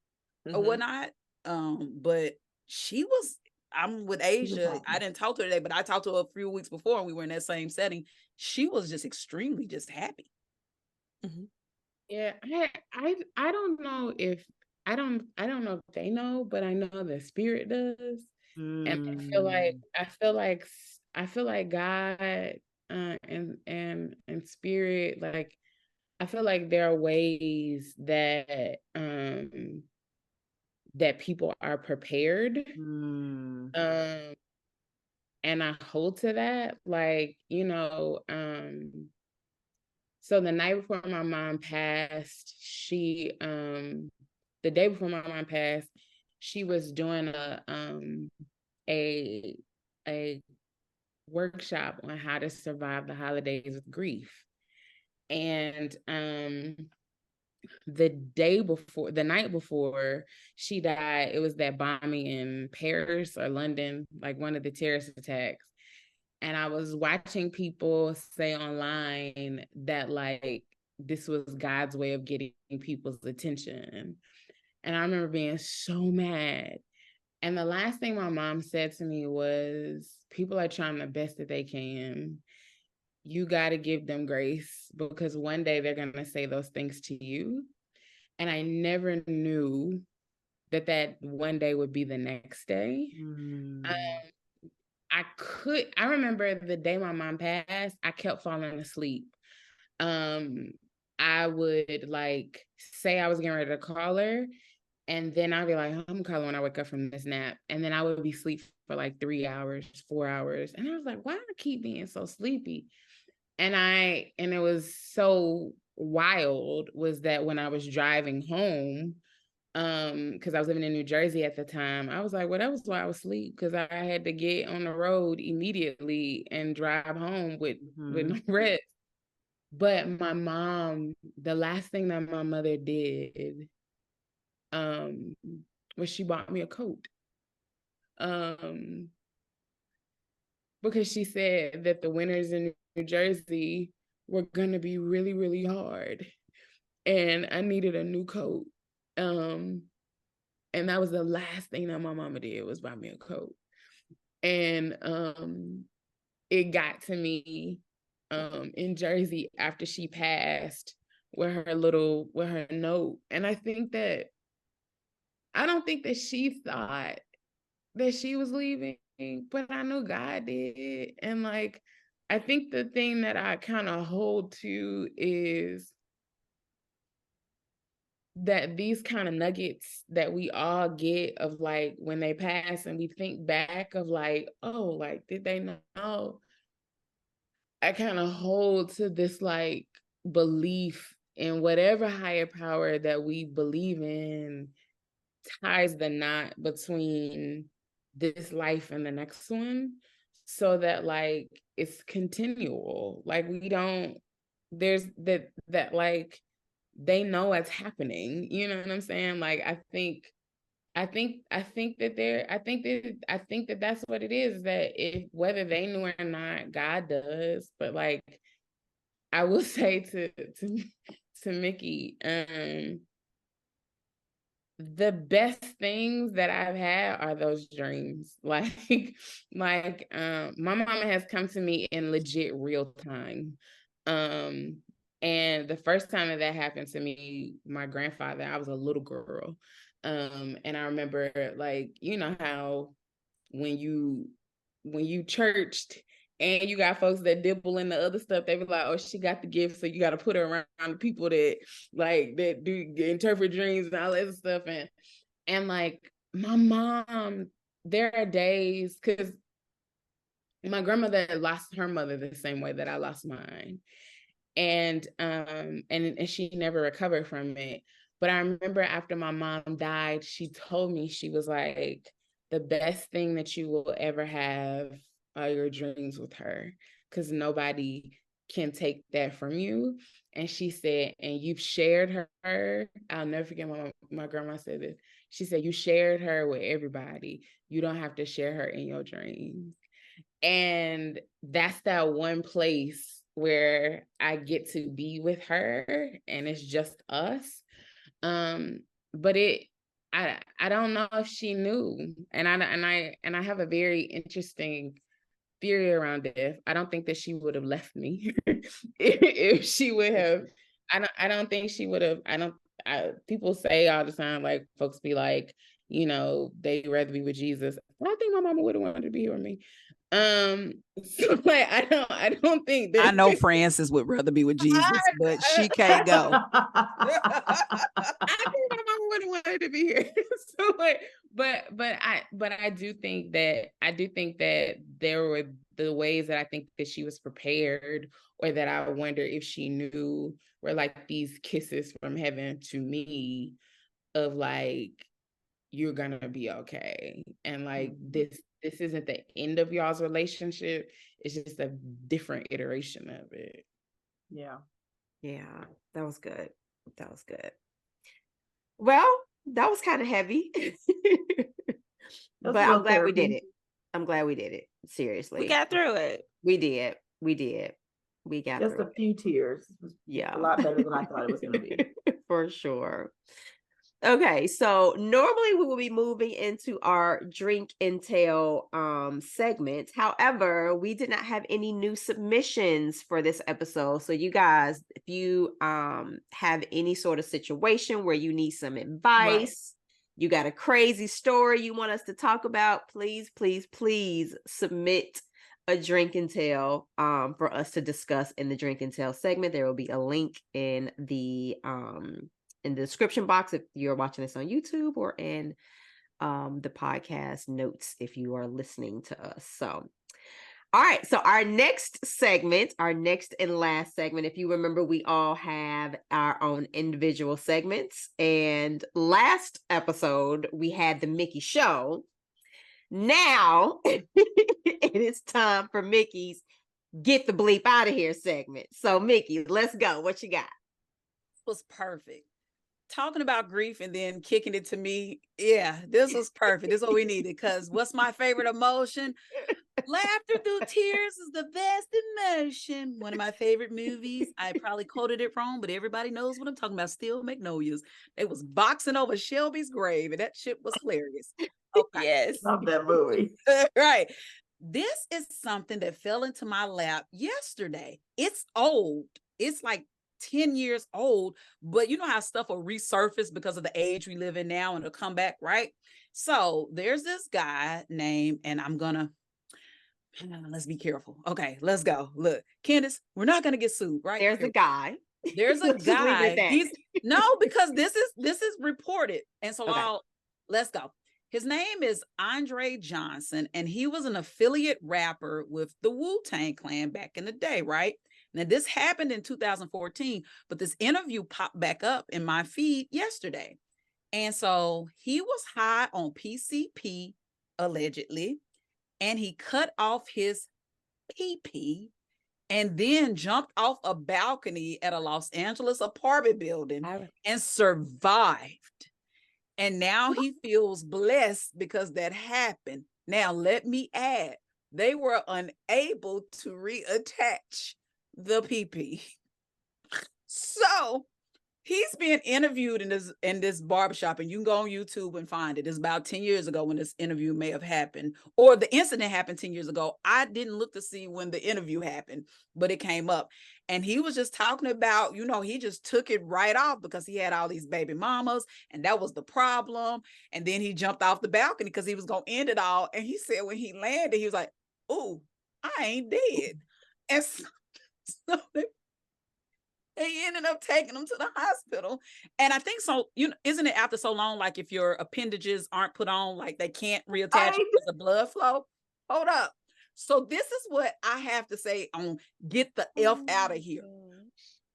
or whatnot. But I'm with Asia. I didn't talk to her today, but I talked to her a few weeks before and we were in that same setting. She was just extremely just happy. Yeah, I don't know if I don't know if they know, but I know the spirit does. And I feel like God and spirit, like I feel like there are ways that that people are prepared. And I hold to that. Like, you know, so the night before my mom passed, the day before my mom passed, she was doing a workshop on how to survive the holidays with grief. And the night before she died, it was that bombing in Paris or London, like one of the terrorist attacks. And I was watching people say online that like this was God's way of getting people's attention. And I remember being so mad. And the last thing my mom said to me was, people are trying the best that they can. You got to give them grace because one day they're going to say those things to you. And I never knew that one day would be the next day. I remember the day my mom passed, I kept falling asleep. I would like say I was getting ready to call her, and then I'd be like, I'm calling when I wake up from this nap. And then I would be asleep for like 3 hours, 4 hours. And I was like, why do I keep being so sleepy? And it was so wild was that when I was driving home, because I was living in New Jersey at the time, I was like, well, that was why I was asleep, because I had to get on the road immediately and drive home with no rest. But my mom, the last thing that my mother did was she bought me a coat. Because she said that the winters in New Jersey were gonna be really, really hard. And I needed a new coat. And that was the last thing that my mama did, was buy me a coat. And it got to me in Jersey after she passed with her note. And I don't think that she thought that she was leaving, but I knew God did. And like, I think the thing that I kind of hold to is that these kind of nuggets that we all get of like when they pass and we think back of like, oh, like, did they know? I kind of hold to this like belief in whatever higher power that we believe in ties the knot between this life and the next one, so that like it's continual. Like we don't, there's that like they know what's happening. You know what I'm saying? Like I think that that's what it is, that if whether they knew or not, God does. But like I will say to Micky, the best things that I've had are those dreams. My mama has come to me in legit real time. And the first time that happened to me, my grandfather, I was a little girl. And I remember, like, you know how when you churched and you got folks that dibble in the other stuff, they be like, oh, she got the gift, so you got to put her around the people that like that do interpret dreams and all that stuff. And like my mom, there are days, because my grandmother lost her mother the same way that I lost mine. And she never recovered from it. But I remember after my mom died, she told me, she was like, the best thing that you will ever have are your dreams with her, because nobody can take that from you. And she said, and you've shared her. I'll never forget my grandma said this. She said, you shared her with everybody. You don't have to share her in your dreams. And that's that one place where I get to be with her and it's just us. But I don't know if she knew. And I have a very interesting theory around death. I don't think that she would have left me if she would have. I don't think she would have. People say all the time, like folks be like, they'd rather be with Jesus. I think my mama would have wanted to be here with me. So like I don't think that I know Frances would rather be with Jesus, but she can't go. I think my mama would have wanted to be here. So but I do think that there were the ways that I think that she was prepared, or that I wonder if she knew, were like these kisses from heaven to me of like, you're gonna be okay. And like this isn't the end of y'all's relationship. It's just a different iteration of it. Yeah. Yeah, that was good. That was good. Well, that was kind of heavy. But I'm glad we did it. I'm glad we did it. Seriously. We got through it. We did. We got just through a few tears. Yeah. A lot better than I thought it was going to be. For sure. Okay, so normally we will be moving into our drink and tell segment. However, we did not have any new submissions for this episode. So you guys, if you have any sort of situation where you need some advice, you got a crazy story you want us to talk about, please submit a drink and tell for us to discuss in the drink and tell segment. There will be a link in the description box if you're watching this on YouTube, or in the podcast notes if you are listening to us. So, all right. So our next and last segment, if you remember, we all have our own individual segments. And last episode, we had the Micky show. Now it is time for Micky's Get the Bleep Out of Here segment. So Micky, let's go. What you got? Was perfect. Talking about grief and then kicking it to me. Yeah, this was perfect. This is what we needed. Because what's my favorite emotion? Laughter through tears is the best emotion. One of my favorite movies. I probably quoted it wrong, but everybody knows what I'm talking about. Steel Magnolias. They was boxing over Shelby's grave, and that shit was hilarious. Okay. Yes. Love that movie. Right. This is something that fell into my lap yesterday. It's old. It's like 10 years old, but you know how stuff will resurface because of the age we live in now, and it'll come back, right? So there's this guy named, and let's be careful. Okay, let's go. Look, Candace, we're not gonna get sued, right? There's a guy. There's a guy. Because this is reported. And so okay. Let's go. His name is Andre Johnson, and he was an affiliate rapper with the Wu-Tang Clan back in the day, right? Now, this happened in 2014, but this interview popped back up in my feed yesterday. And so he was high on PCP, allegedly, and he cut off his pee-pee and then jumped off a balcony at a Los Angeles apartment building and survived. And now he feels blessed because that happened. Now, let me add, they were unable to reattach the PP. So he's being interviewed in this barbershop, and you can go on YouTube and find it. It's about 10 years ago when this interview may have happened, or the incident happened 10 years ago. I didn't look to see when the interview happened, but it came up. And he was just talking about, he just took it right off because he had all these baby mamas, and that was the problem. And then he jumped off the balcony because he was going to end it all. And he said when he landed, he was like, "Ooh, I ain't dead." And so they ended up taking him to the hospital. And I think so, isn't it after so long, like if your appendages aren't put on, like they can't reattach because of blood flow? Hold up. So this is what I have to say on Get the F out of here.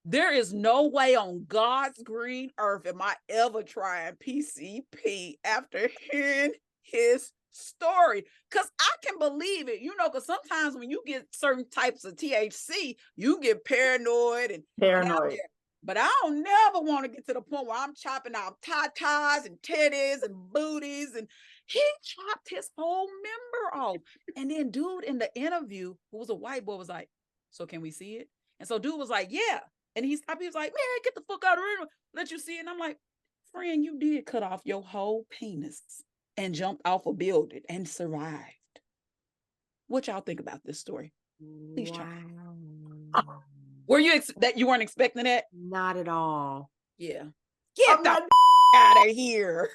There is no way on God's green earth am I ever trying PCP after hearing his story, because I can believe it, because sometimes when you get certain types of THC, you get paranoid and Paranoid. but I don't never want to get to the point where I'm chopping off tatas and titties and booties. And he chopped his whole member off. And then dude in the interview, who was a white boy, was like, so can we see it? And so dude was like, yeah. And he stopped. He was like, man, get the fuck out of here. Let you see it. And I'm like, friend, you did cut off your whole penis and jumped off a building and survived. What y'all think about this story? Please Wow. Were you that you weren't expecting that? Not at all. Yeah. Get the out of here.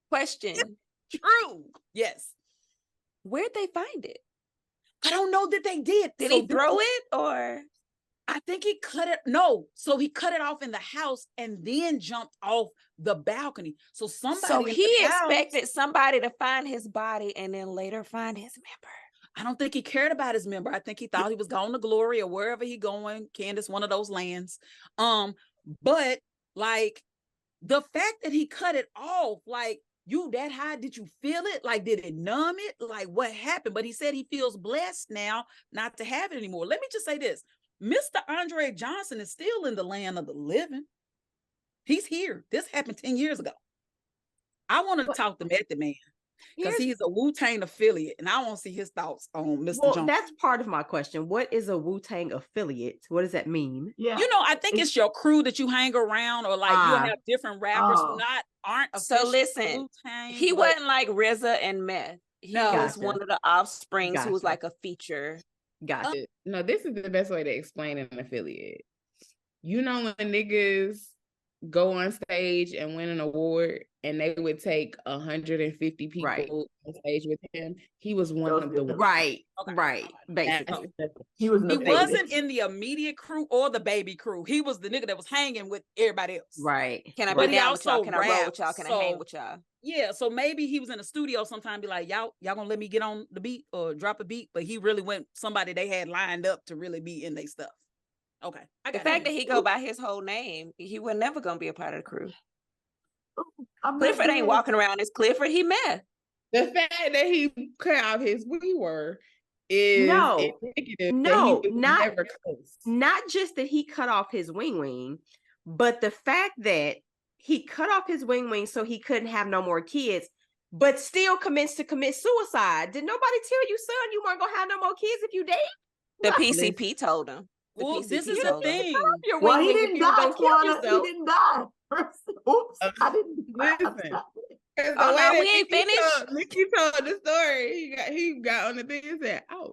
Question. True. Yes. Where'd they find it? I don't know that they did. Did he throw it or? I think he cut it. No. So he cut it off in the house and then jumped off the balcony. So he expected somebody to find his body and then later find his member. I don't think he cared about his member. I think he thought he was going to glory or wherever he going. Candace, one of those lands. But like the fact that he cut it off, like, you that high, did you feel it? Like, did it numb it? Like, what happened? But he said he feels blessed now not to have it anymore. Let me just say this. Mr. Andre Johnson is still in the land of the living. He's here. This happened 10 years ago. I want to talk to Method Man because he's a Wu-Tang affiliate, and I want to see his thoughts on Mr. Johnson. That's part of my question. What is a Wu-Tang affiliate? What does that mean? Yeah. I think it's your crew that you hang around, or like you have different rappers who aren't so listen, Wu-Tang, he wasn't like RZA and Meth. He was one of the offsprings who was like a feature. Gotcha. No, this is the best way to explain an affiliate. When niggas go on stage and win an award and they would take 150 people on stage with him, he was one of the right basically. He wasn't in the immediate crew or the baby crew. He was the nigga that was hanging with everybody else. Right. Can I be down with y'all? Can I roll with y'all? Can I hang with y'all? Yeah, so maybe he was in the studio sometime, be like, y'all gonna let me get on the beat or drop a beat, but he really went somebody they had lined up to really be in their stuff. Okay. The fact that he go by his whole name, he was never gonna be a part of the crew. Clifford ain't walking around as Clifford. He Meth. The fact that he cut out his we-were is not just that he cut off his wing, but the fact that he cut off his wing so he couldn't have no more kids, but still commits to commit suicide. Did nobody tell you, son, you weren't gonna have no more kids if you did? The PCP told him. Well, this is the thing. Well, he didn't die, Kiana. He didn't die. Oops, I didn't listen. We ain't finished. Micky told the story. He got on the thing and said, "Ouch,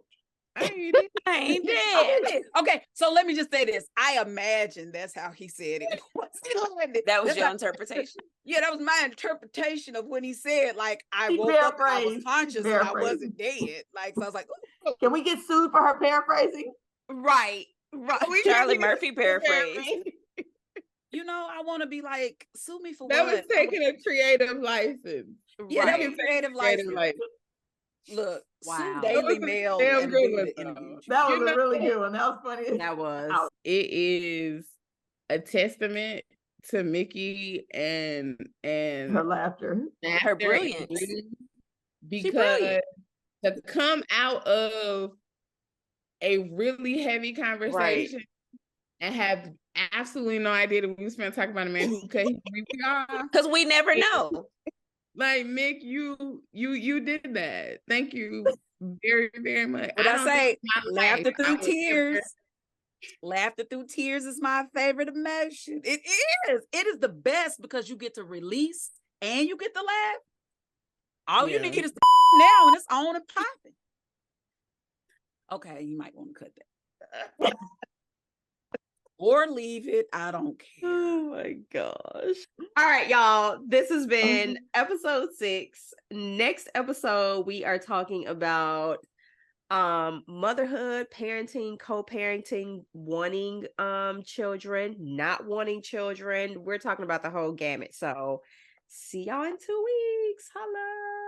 I ain't dead." Okay, so let me just say this. I imagine that's how he said it. That was your interpretation. Yeah, that was my interpretation of when he said, like, I woke up and I was conscious and I wasn't dead. Like, so I was like, ooh. Can we get sued for her paraphrasing? Right. Charlie Murphy paraphrase. I want to be like, sue me for that what? Was taking a creative license. Yeah, that was creative license. Look, wow. Daily Mail. That was a really good one. That was funny. That was. It is a testament to Micky and her laughter, her brilliance, because to come out of a really heavy conversation and have absolutely no idea that we spent talking about a man who cut his because we never know. Like, Mick, you did that. Thank you very, very much. What I say, laughter through tears. Laughter through tears is my favorite emotion. It is the best because you get to release and you get to laugh. All you need is the now and it's on and popping. Okay, you might want to cut that. Or leave it. I don't care. Oh my gosh. All right, y'all. This has been episode 6. Next episode, we are talking about motherhood, parenting, co-parenting, wanting children, not wanting children. We're talking about the whole gamut. So see y'all in 2 weeks. Holla.